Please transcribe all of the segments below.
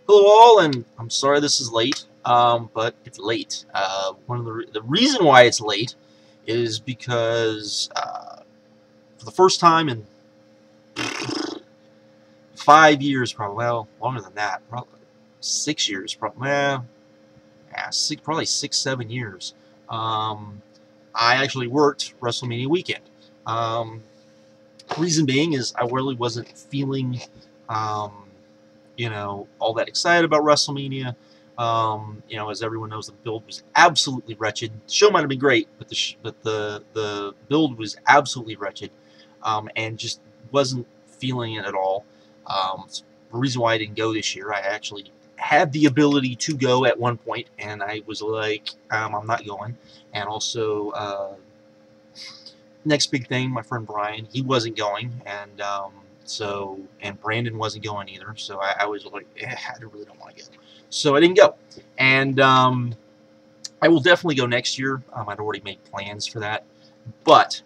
Hello all, and I'm sorry this is late, but it's late. One of the reason why it's late is because for the first time in 5 years, probably, well, longer than that, probably 6 years, probably, yeah, probably 6, 7 years. I actually worked WrestleMania weekend. Reason being is I really wasn't feeling, all that excited about WrestleMania. As everyone knows, the build was absolutely wretched. The show might have been great, but the build was absolutely wretched, and just wasn't feeling it at all. The reason why I didn't go this year, I actually had the ability to go at one point, and I was like, I'm not going. And also, next big thing, my friend Brian, he wasn't going, and Brandon wasn't going either. So I was like, I really don't want to go. So I didn't go, and I will definitely go next year. I'd already made plans for that, but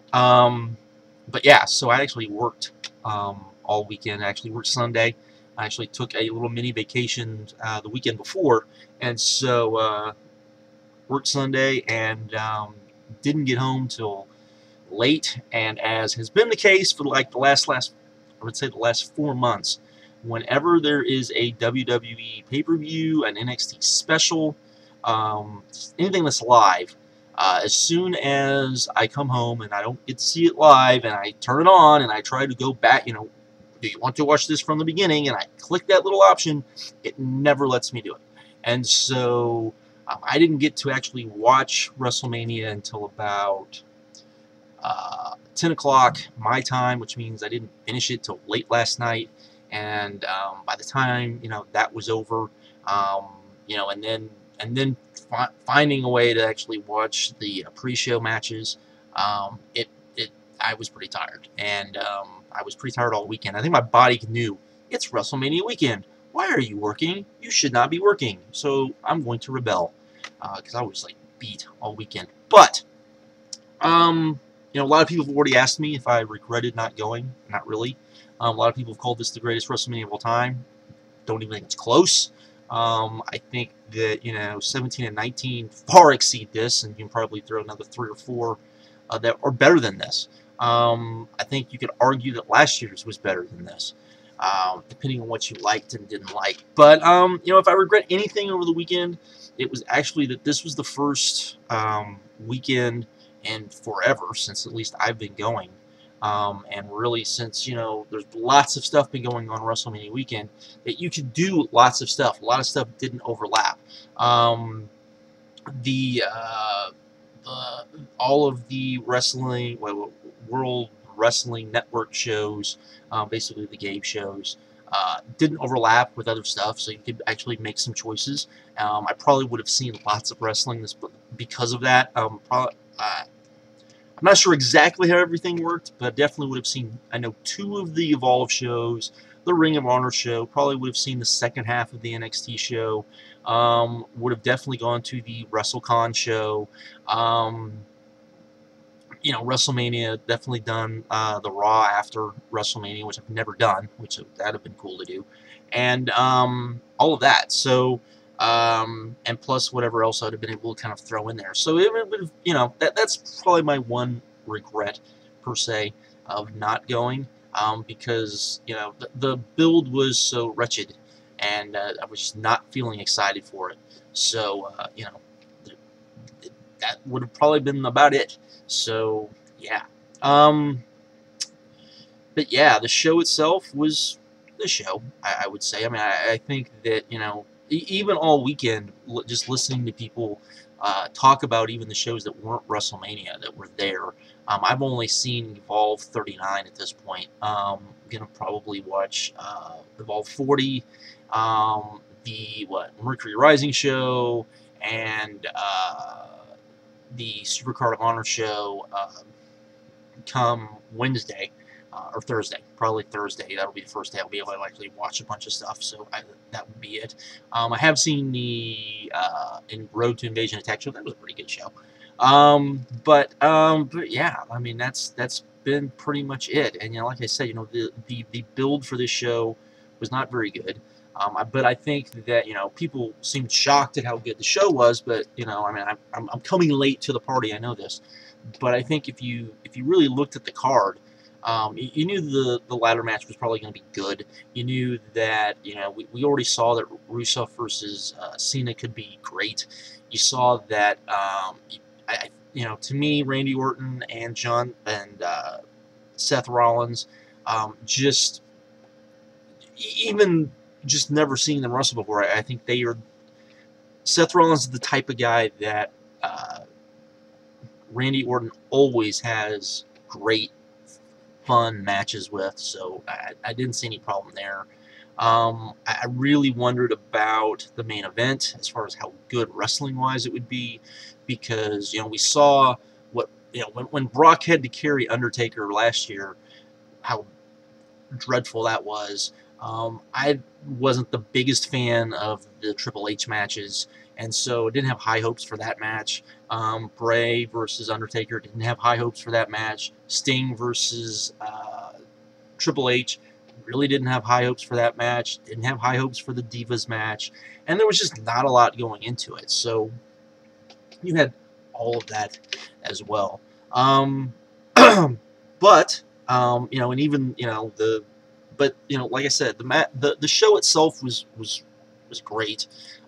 yeah. So I actually worked all weekend. I actually worked Sunday. I actually took a little mini vacation the weekend before, and so worked Sunday and didn't get home till late. And as has been the case for like the last I would say the last 4 months, whenever there is a WWE pay-per-view, an NXT special, anything that's live, as soon as I come home and I don't get to see it live, and I turn it on and I try to go back, do you want to watch this from the beginning? And I click that little option, it never lets me do it. And so I didn't get to actually watch WrestleMania until about 10 o'clock my time, which means I didn't finish it till late last night. And by the time that was over, and then finding a way to actually watch the pre-show matches, I was pretty tired, and I was pretty tired all weekend. I think my body knew it's WrestleMania weekend. Why are you working? You should not be working. So I'm going to rebel because I was like beat all weekend. But a lot of people have already asked me if I regretted not going. Not really. A lot of people have called this the greatest WrestleMania of all time. Don't even think it's close. I think that 17 and 19 far exceed this, and you can probably throw another 3 or 4 that are better than this. I think you could argue that last year's was better than this, depending on what you liked and didn't like. But if I regret anything over the weekend, it was actually that this was the first weekend in forever, since at least I've been going. And really, since there's lots of stuff been going on WrestleMania weekend, that you could do lots of stuff. A lot of stuff didn't overlap. All of the wrestling, World Wrestling Network shows, basically the game shows, didn't overlap with other stuff, so you could actually make some choices. I probably would have seen lots of wrestling because of that. I'm not sure exactly how everything worked, but I definitely would have seen, I know, 2 of the Evolve shows, the Ring of Honor show, probably would have seen the second half of the NXT show, would have definitely gone to the WrestleCon show, WrestleMania, definitely done the Raw after WrestleMania, which I've never done, which that would have been cool to do, and all of that. So, and plus whatever else I'd have been able to kind of throw in there. So it would have, that's probably my one regret, per se, of not going, because, the build was so wretched, and I was just not feeling excited for it. So, that would have probably been about it. So, yeah. But yeah, the show itself was the show, I would say. I mean, I think that, even all weekend, just listening to people talk about even the shows that weren't WrestleMania that were there. I've only seen Evolve 39 at this point. I'm going to probably watch Evolve 40, the Mercury Rising show, and the Supercard of Honor show come Wednesday. Or Thursday, probably Thursday. That'll be the first day I'll be able to actually watch a bunch of stuff. So that would be it. I have seen the Road to Invasion Attack show. That was a pretty good show. But yeah, I mean that's been pretty much it. And like I said, the build for this show was not very good. But I think that, you know, people seemed shocked at how good the show was. But, you know, I mean, I'm coming late to the party. I know this, but I think if you really looked at the card, you knew the ladder match was probably going to be good. You knew that, you know, we already saw that Rusev versus Cena could be great. You saw that, you know, to me, Randy Orton and Seth Rollins, just even just never seeing them wrestle before, I think they are. Seth Rollins is the type of guy that Randy Orton always has great, fun matches with, so I didn't see any problem there. I really wondered about the main event as far as how good wrestling-wise it would be, because, you know, we saw what, you know, when Brock had to carry Undertaker last year, how dreadful that was. I wasn't the biggest fan of the Triple H matches, and so didn't have high hopes for that match. Bray versus Undertaker, didn't have high hopes for that match. Sting versus Triple H, really didn't have high hopes for that match. Didn't have high hopes for the Divas match, and there was just not a lot going into it. So you had all of that as well. But you know, and even, you know, but, you know, like I said, the show itself was great.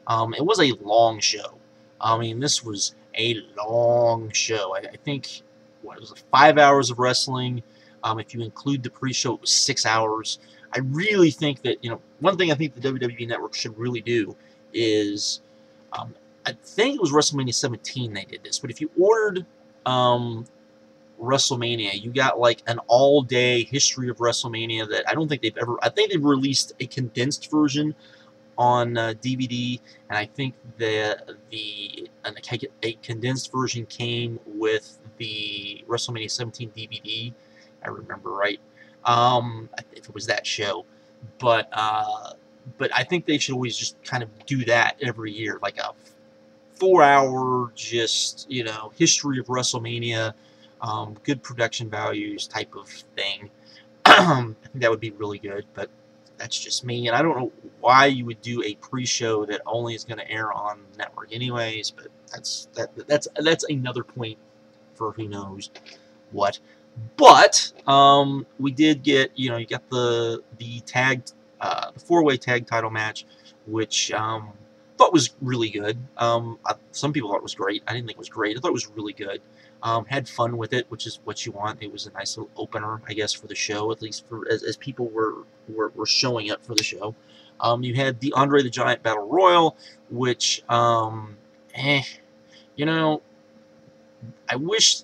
It was a long show. I mean, this was a long show. I think, what, it was 5 hours of wrestling. If you include the pre-show, it was 6 hours. I really think that, you know, one thing I think the WWE Network should really do is, I think it was WrestleMania 17 they did this, but if you ordered WrestleMania, you got like an all-day history of WrestleMania that I don't think they've ever. I think they've released a condensed version on DVD, and I think a condensed version came with the WrestleMania 17 DVD. I remember right, if it was that show, but I think they should always just kind of do that every year, like a 4-hour, just, you know, history of WrestleMania. Good production values type of thing. I think that would be really good, but that's just me, and I don't know why you would do a pre-show that only is going to air on the network anyways, but that's another point for who knows what. But we did get, you know, you got the four-way tag title match, which thought was really good. Some people thought it was great. I didn't think it was great. I thought it was really good. Had fun with it, which is what you want. It was a nice little opener, I guess, for the show, at least for as people were showing up for the show. You had the Andre the Giant Battle Royal, which, you know, I wish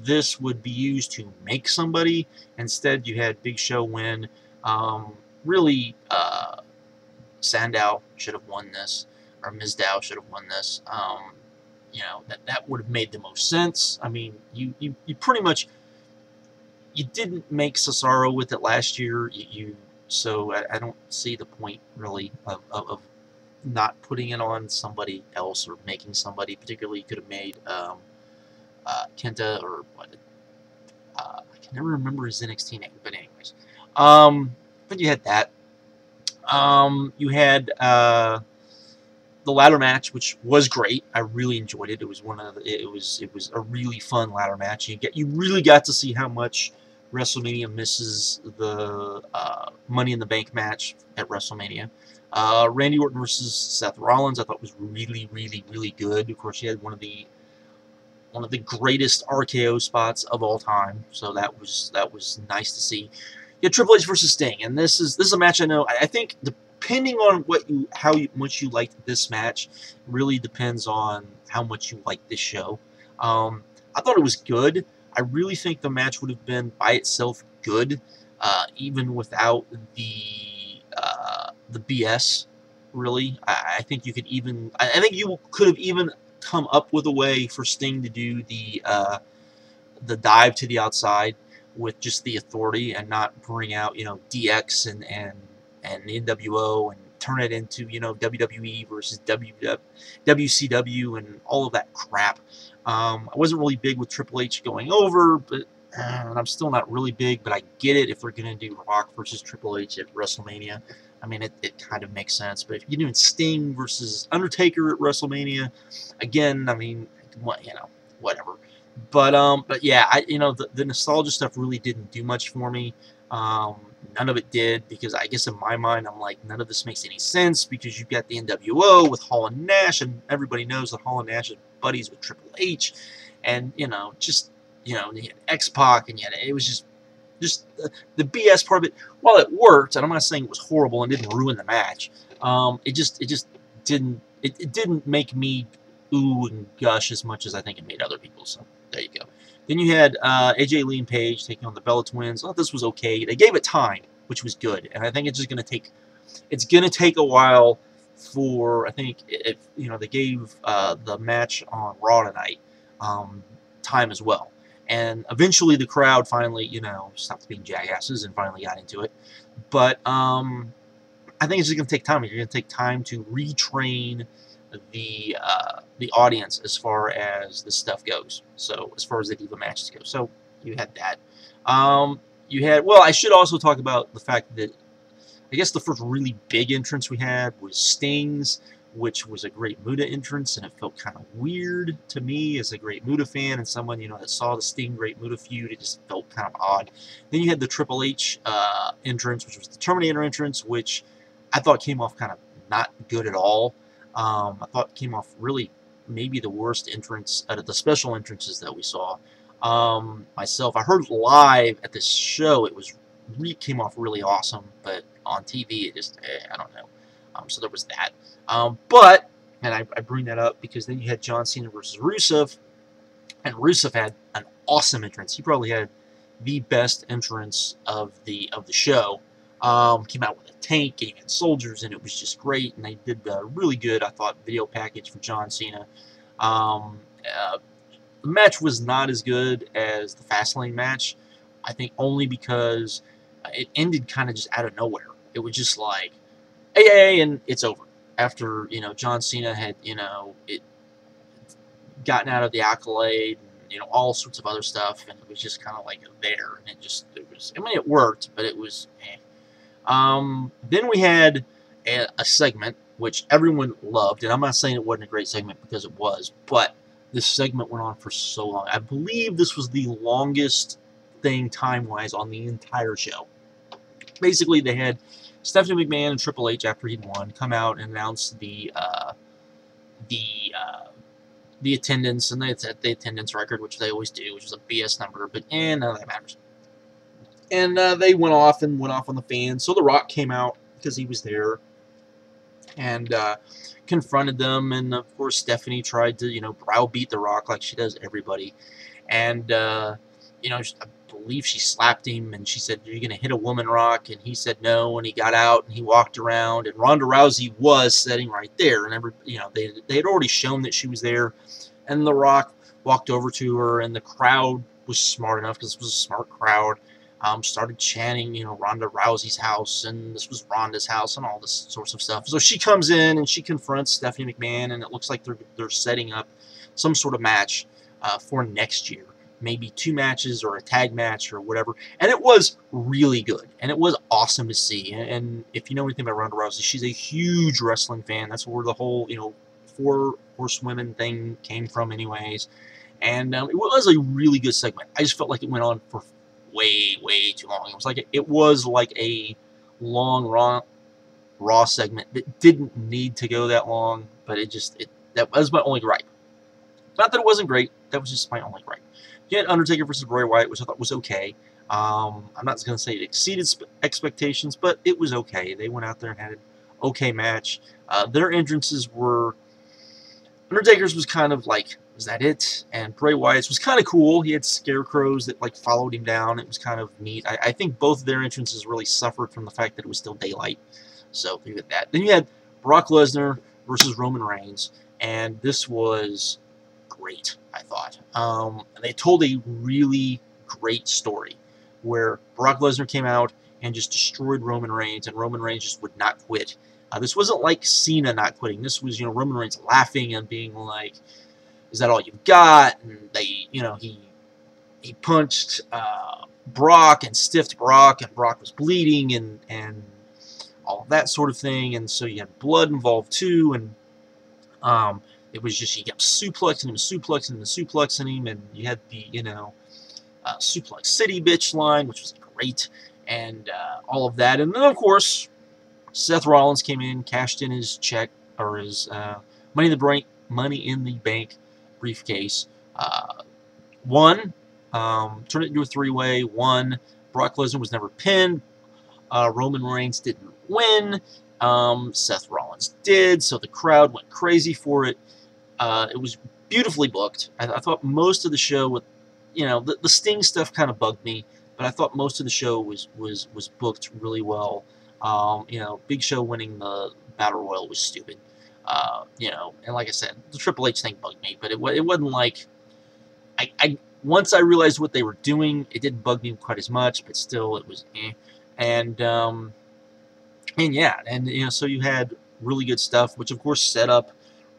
this would be used to make somebody. Instead, you had Big Show win. Really, Sandow should have won this, or Mizdow should have won this. You know, that would have made the most sense. I mean, you pretty much, you didn't make Cesaro with it last year. So I don't see the point really of not putting it on somebody else or making somebody. Particularly, you could have made Kenta, or what? I can never remember his NXT name, but anyways. But you had that. You had the ladder match, which was great. I really enjoyed it. It was it was a really fun ladder match. You really got to see how much WrestleMania misses the Money in the Bank match at WrestleMania. Randy Orton versus Seth Rollins, I thought was really, really, really good. Of course, you had one of the greatest RKO spots of all time, so that was nice to see. You had Triple H versus Sting, and this is a match I know. I think depending on how much you liked this match, really depends on how much you like this show. I thought it was good. I really think the match would have been by itself good, even without the BS. Really, I think you could even. I think you could have even come up with a way for Sting to do the dive to the outside with just the authority and not bring out, you know, DX and the NWO and turn it into, you know, WWE versus WCW and all of that crap. I wasn't really big with Triple H going over, but and I'm still not really big, but I get it if they're going to do Rock versus Triple H at WrestleMania. I mean, it kind of makes sense. But if you're doing Sting versus Undertaker at WrestleMania, again, I mean, you know, whatever. But yeah, the nostalgia stuff really didn't do much for me. None of it did, because I guess in my mind I'm like, none of this makes any sense, because you've got the NWO with Hall and Nash, and everybody knows that Hall and Nash is buddies with Triple H, and you know, just you had X-Pac, and it was just the BS part of it. While it worked, and I'm not saying it was horrible and didn't ruin the match, it just didn't make me ooh and gush as much as I think it made other people. So there you go. Then you had AJ Lee and Paige taking on the Bella Twins. I thought this was okay. They gave it time, which was good, and I think it's just going to take. It's going to take a while for, I think, if they gave the match on Raw tonight time as well, and eventually the crowd finally stopped being jackasses and finally got into it. But I think it's just going to take time. You're going to take time to retrain the audience as far as this stuff goes. So as far as the Diva matches go, so you had that. Well, I should also talk about the fact that I guess the first really big entrance we had was Sting's, which was a Great Muta entrance, and it felt kind of weird to me as a Great Muta fan and someone that saw the Sting Great Muta feud. It just felt kind of odd. Then you had the Triple H entrance, which was the Terminator entrance, which I thought came off kind of not good at all. I thought it came off really maybe the worst entrance out of the special entrances that we saw. Myself, I heard live at this show, it came off really awesome, but on TV it just, I don't know. So there was that. But, and I bring that up because then you had John Cena versus Rusev, and Rusev had an awesome entrance. He probably had the best entrance of the show. Came out with a tank, and he had soldiers, and it was just great, and they did a really good, I thought, video package for John Cena. The match was not as good as the Fastlane match, I think only because it ended kind of just out of nowhere. It was just like, hey, and it's over. After, John Cena had, gotten out of the accolade, and, all sorts of other stuff, and it was just kind of like there, and it worked, but it was, eh. Then we had a segment which everyone loved, and I'm not saying it wasn't a great segment because it was, but this segment went on for so long. I believe this was the longest thing time-wise on the entire show. Basically, they had Stephanie McMahon and Triple H, after he'd won, come out and announce the attendance, and they set the attendance record, which they always do, which was a BS number, but none of that matters. And they went off on the fans. So The Rock came out because he was there and confronted them. And of course, Stephanie tried to browbeat The Rock like she does everybody. And I believe she slapped him, and she said, "You're gonna hit a woman, Rock?" And he said no, and he got out and he walked around. And Ronda Rousey was sitting right there, and they had already shown that she was there. And The Rock walked over to her, and the crowd was smart enough, because this was a smart crowd. Started chanting, Ronda Rousey's house, and this was Ronda's house, and all this sorts of stuff. So she comes in, and she confronts Stephanie McMahon, and it looks like they're setting up some sort of match for next year. Maybe 2 matches, or a tag match, or whatever. And it was really good, and it was awesome to see. And if you know anything about Ronda Rousey, she's a huge wrestling fan. That's where the whole, 4 horsewomen thing came from anyways. And it was a really good segment. I just felt like it went on for way too long. It was like a long Raw segment that didn't need to go that long, but that was my only gripe. Not that it wasn't great, that was just my only gripe. You had Undertaker versus Bray Wyatt, which I thought was okay. I'm not going to say it exceeded expectations, but it was okay. They went out there and had an okay match. Their entrances were, Undertaker's was kind of like, was that it? And Bray Wyatt's was kind of cool. He had scarecrows that followed him down. It was kind of neat. I think both of their entrances really suffered from the fact that it was still daylight. So you had that. Then you had Brock Lesnar versus Roman Reigns, and this was great, I thought. They told a really great story where Brock Lesnar came out and just destroyed Roman Reigns, and Roman Reigns just would not quit. This wasn't like Cena not quitting. This was, Roman Reigns laughing and being like, "Is that all you've got?" And he punched Brock and stiffed Brock, and Brock was bleeding and all of that sort of thing. And so you had blood involved too, and it was just, you kept suplexing him, suplexing him, and you had the, Suplex City bitch line, which was great, and all of that. And then, of course, Seth Rollins came in, cashed in his check, or his Money in the Bank briefcase, won, turned it into a three-way, won. Brock Lesnar was never pinned. Roman Reigns didn't win. Seth Rollins did, so the crowd went crazy for it. It was beautifully booked. I thought most of the show, with the Sting stuff kind of bugged me, but I thought most of the show was booked really well. Big Show winning the Battle Royal was stupid. And like I said, the Triple H thing bugged me, but it wasn't like once I realized what they were doing, it didn't bug me quite as much, but still it was eh. And so you had really good stuff, which of course set up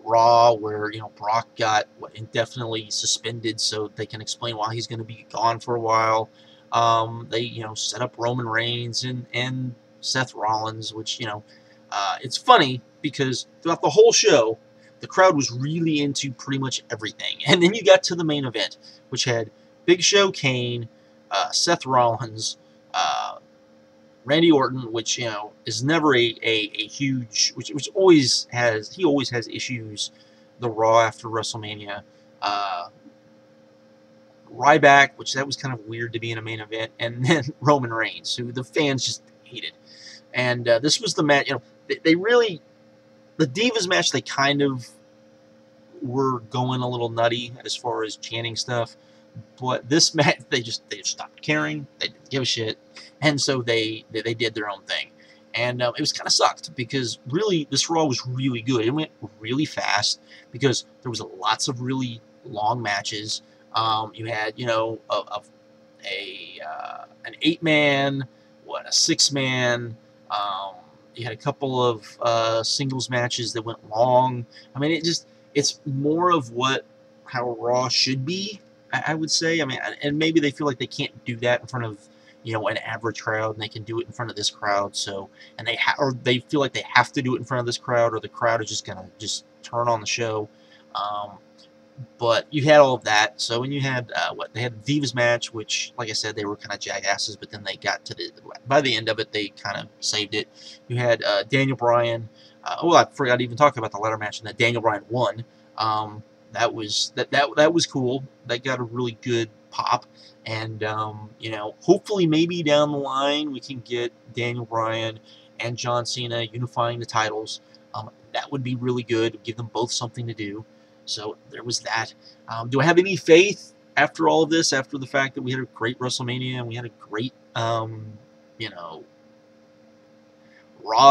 Raw, where Brock got indefinitely suspended, so they can explain why he's going to be gone for a while. They set up Roman Reigns and Seth Rollins, which it's funny because throughout the whole show, the crowd was really into pretty much everything. And then you got to the main event, which had Big Show, Kane, Seth Rollins, Randy Orton, which is never a huge, which always has, he always has issues. The Raw after WrestleMania, Ryback, which that was kind of weird to be in a main event, and then Roman Reigns, who the fans just hated. And this was the match. They really, the Divas match, they kind of were going a little nutty as far as chanting stuff. But this match, they just stopped caring. They didn't give a shit, and so they did their own thing. And it was kind of sucked because really this Raw was really good. It went really fast because there was lots of really long matches. You had an 8-man, a 6-man. You had a couple of singles matches that went long. I mean, it's more of how Raw should be, I would say. I mean, and maybe they feel like they can't do that in front of an average crowd, and they can do it in front of this crowd. So, and they feel like they have to do it in front of this crowd, or the crowd is just gonna turn on the show. But you had all of that. So when you had they had the Divas match, which, like I said, they were kind of jackasses, but then they got to by the end of it, they kind of saved it. You had Daniel Bryan. I forgot to even talk about the ladder match, and that Daniel Bryan won. That was cool. That got a really good pop, and hopefully maybe down the line we can get Daniel Bryan and John Cena unifying the titles. That would be really good. Give them both something to do. So there was that. Do I have any faith after all of this, after the fact that we had a great WrestleMania and we had a great, Raw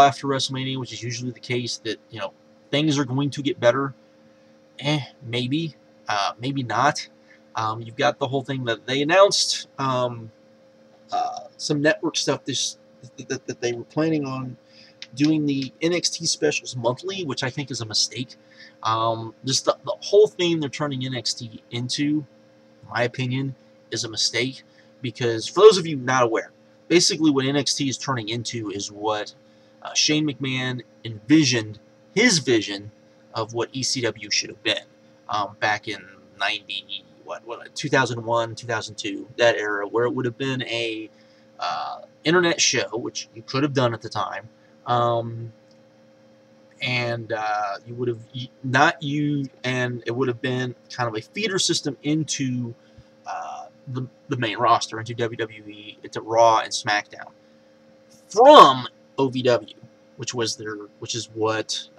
after WrestleMania, which is usually the case, that, things are going to get better? Maybe. Maybe not. You've got the whole thing that they announced, some network stuff that they were planning on doing the NXT specials monthly, which I think is a mistake. Just the whole thing they're turning NXT into, in my opinion, is a mistake, because for those of you not aware, basically what NXT is turning into is what Shane McMahon envisioned, his vision of what ECW should have been back in 2001, 2002, that era, where it would have been a internet show, which you could have done at the time. And you would have and it would have been kind of a feeder system into the main roster, into WWE, into Raw and SmackDown from OVW, which is what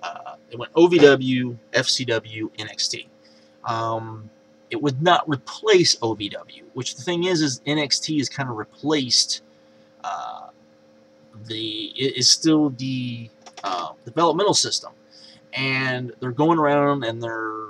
it went: OVW, FCW, NXT. It would not replace OVW, which the thing is NXT is kind of replaced. It is still the developmental system, and they're going around and they're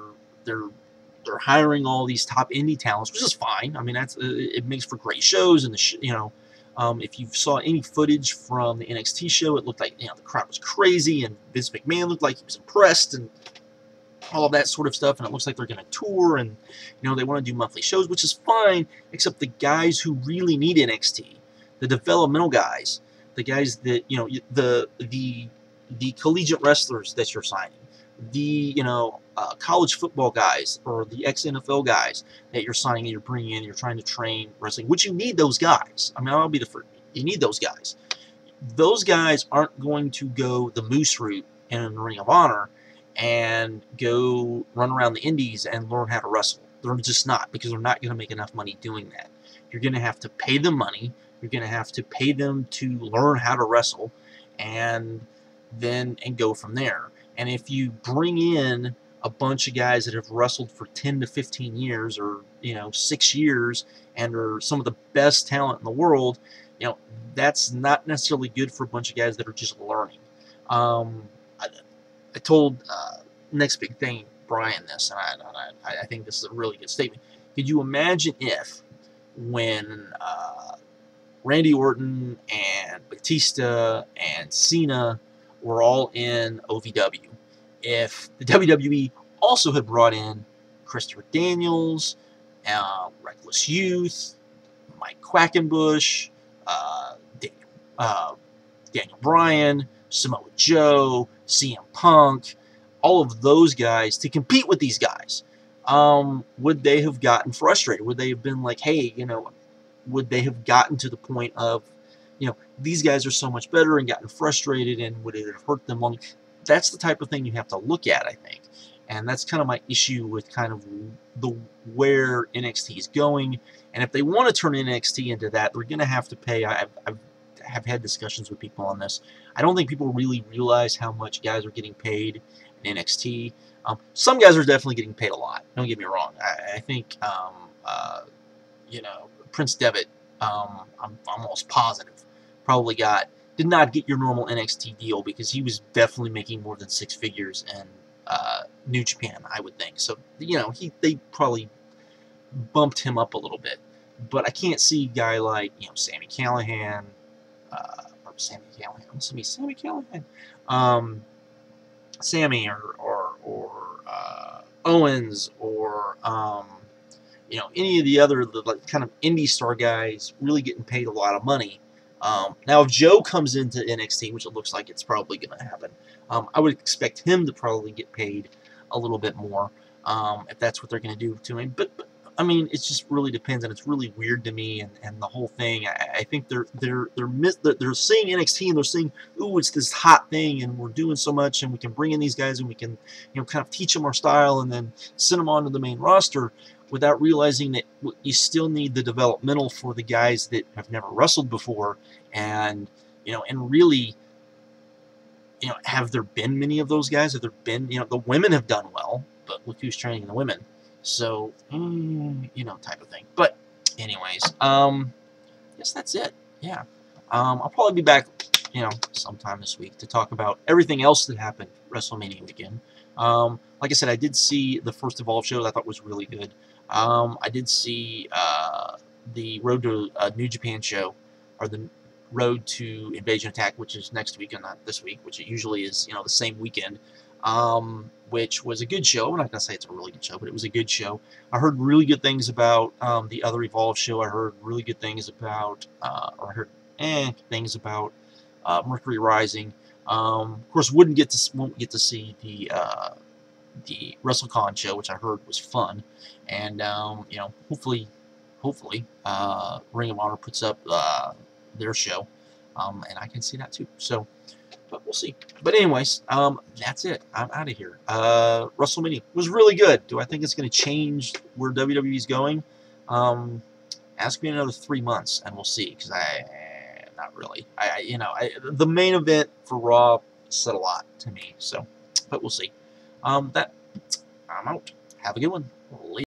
hiring all these top indie talents, which is fine. I mean, it makes for great shows, and if you saw any footage from the NXT show, it looked like the crowd was crazy, and Vince McMahon looked like he was impressed, and all of that sort of stuff. And it looks like they're going to tour, and they want to do monthly shows, which is fine, except the guys who really need NXT, the developmental guys, the guys that, you know, the collegiate wrestlers that you're signing, the, you know, college football guys or the ex-NFL guys that you're signing, that you're bringing in, you're trying to train wrestling, which you need those guys. I mean, I'll be the first. You need those guys. Those guys aren't going to go the moose route in Ring of Honor and go run around the indies and learn how to wrestle. They're just not, because they're not going to make enough money doing that. You're going to have to pay them money. You're going to have to pay them to learn how to wrestle, and go from there. And if you bring in a bunch of guys that have wrestled for 10 to 15 years, or, you know, 6 years, and are some of the best talent in the world, you know, that's not necessarily good for a bunch of guys that are just learning. I told Next Big Thing Brian this, and I think this is a really good statement. Could you imagine if, when Randy Orton and Batista and Cena were all in OVW, if the WWE also had brought in Christopher Daniels, Reckless Youth, Mike Quackenbush, Daniel Bryan, Samoa Joe, CM Punk, all of those guys to compete with these guys, would they have gotten frustrated? Would they have been like, hey, you know, would they have gotten to the point of, you know, these guys are so much better, and gotten frustrated, and would it have hurt them long? That's the type of thing you have to look at, I think. And that's kind of my issue with kind of where NXT is going. And if they want to turn NXT into that, they're going to have to pay. I've had discussions with people on this. I don't think people really realize how much guys are getting paid in NXT. Some guys are definitely getting paid a lot. Don't get me wrong. I think, you know, Prince Devitt, I'm almost positive, probably did not get your normal NXT deal, because he was definitely making more than 6 figures in New Japan, I would think. So, you know, they probably bumped him up a little bit. But I can't see a guy like, you know, Sammy Callahan, Sammy or Owens, or you know, any of the other like kind of indie star guys really getting paid a lot of money. Now, if Joe comes into NXT, which it looks like it's probably going to happen, I would expect him to probably get paid a little bit more, if that's what they're going to do to him. But I mean, it just really depends, and it's really weird to me, and the whole thing. I think they're seeing NXT, and they're saying, ooh, it's this hot thing, and we're doing so much, and we can bring in these guys, and we can, you know, kind of teach them our style, and then send them onto the main roster, without realizing that you still need the developmental for the guys that have never wrestled before. And, you know, and really, you know, have there been many of those guys? Have there been, you know, the women have done well, but look who's training the women. So, you know, type of thing. But anyways, I guess that's it. Yeah. I'll probably be back, you know, sometime this week to talk about everything else that happened WrestleMania weekend. Like I said, I did see the first Evolve show that I thought was really good. I did see the Road to New Japan show, or the Road to Invasion Attack, which is next week and not this week, which it usually is, you know, the same weekend, which was a good show. I'm not going to say it's a really good show, but it was a good show. I heard really good things about the other Evolve show. I heard really good things about, or I heard things about Mercury Rising. Of course, won't get to see the WrestleCon show, which I heard was fun, and you know, hopefully, Ring of Honor puts up their show, and I can see that too. So, but we'll see. But anyways, that's it. I'm out of here. WrestleMania was really good. Do I think it's going to change where WWE is going? Ask me in another 3 months, and we'll see. Because not really. The main event for Raw said a lot to me. So, but we'll see. I'm out. Have a good one. Later.